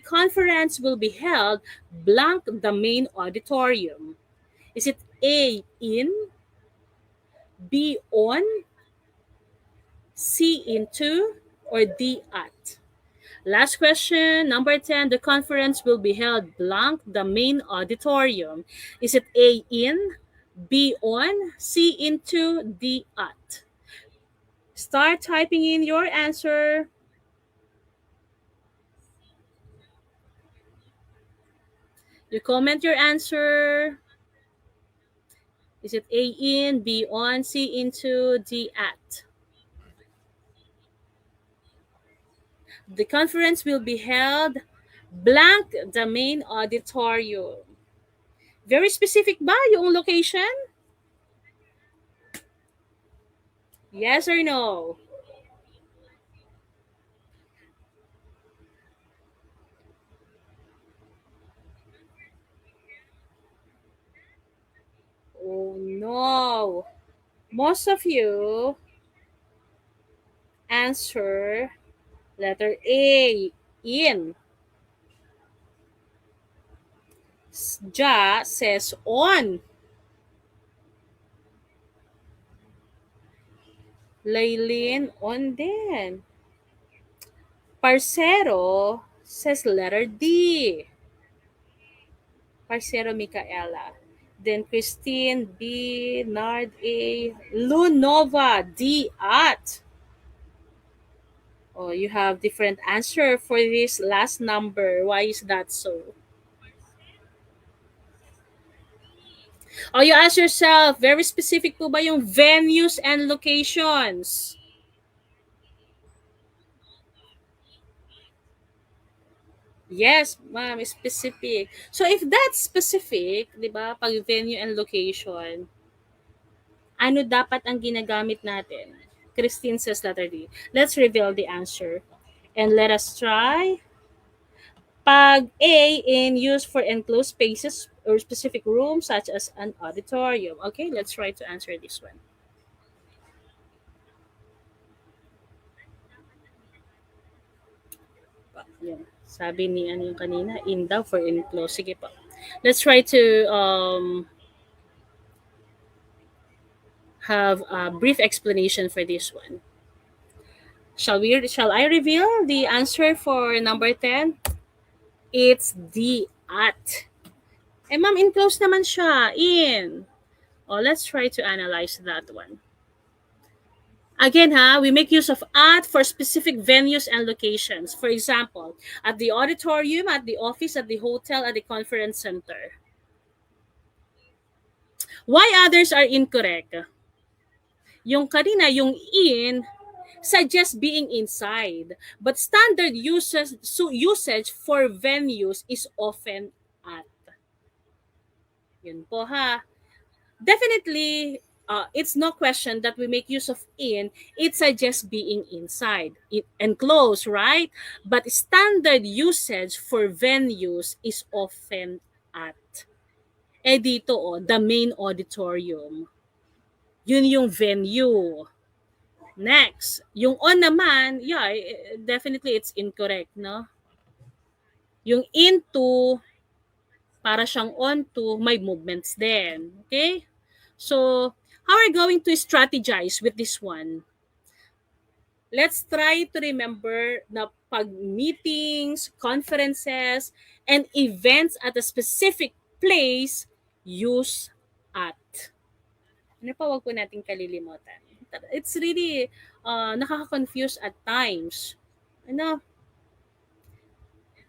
conference will be held blank the main auditorium. Is it A, in, B, on, C, into, or D, at? Last question, number 10. The conference will be held blank the main auditorium. Is it A, in, B, on, C, into, D, at? Start typing in your answer. You comment your answer. Is it A, in, B, on, C, into, D, at? The conference will be held blank the main auditorium. Very specific ba yung location? Yes or no? Oh no. Most of you answer letter A, in. Ja says on. Laylin, on din. Parcero says letter D. Parcero Micaela. Then Christine B, Nard A, Lunova D, at. Oh, you have different answer for this last number. Why is that so? Oh, you ask yourself, very specific po ba yung venues and locations? Yes, ma'am, specific. So if that's specific, 'di ba, pag venue and location, ano dapat ang ginagamit natin? Christine says letter D. Let's reveal the answer. And let us try. Pag A, in use for enclosed spaces or specific rooms such as an auditorium. Okay, let's try to answer this one. Yan. Sabi ni ano yung kanina, in daw for enclosed. Sige po. Let's try to have a brief explanation for this one. Shall I reveal the answer for number 10? It's the at. Eh ma'am, enclosed naman siya. In. Oh, let's try to analyze that one. Again, we make use of at for specific venues and locations. For example, at the auditorium, at the office, at the hotel, at the conference center. Why others are incorrect? Yung kanina, yung in, suggests being inside. But standard usage for venues is often at. Yun po ha. Definitely, it's no question that we make use of in. It suggests being inside, enclosed, right? But standard usage for venues is often at. Eh dito, the main auditorium. Yun yung venue. Next, yung on naman, yeah, definitely it's incorrect, no? Yung into, para siyang onto, may movements din. Okay? So, how are we going to strategize with this one? Let's try to remember na pag meetings, conferences, and events at a specific place, use at. Ano pa, wag po natin kalilimutan. It's really nakaka-confuse at times. Ano?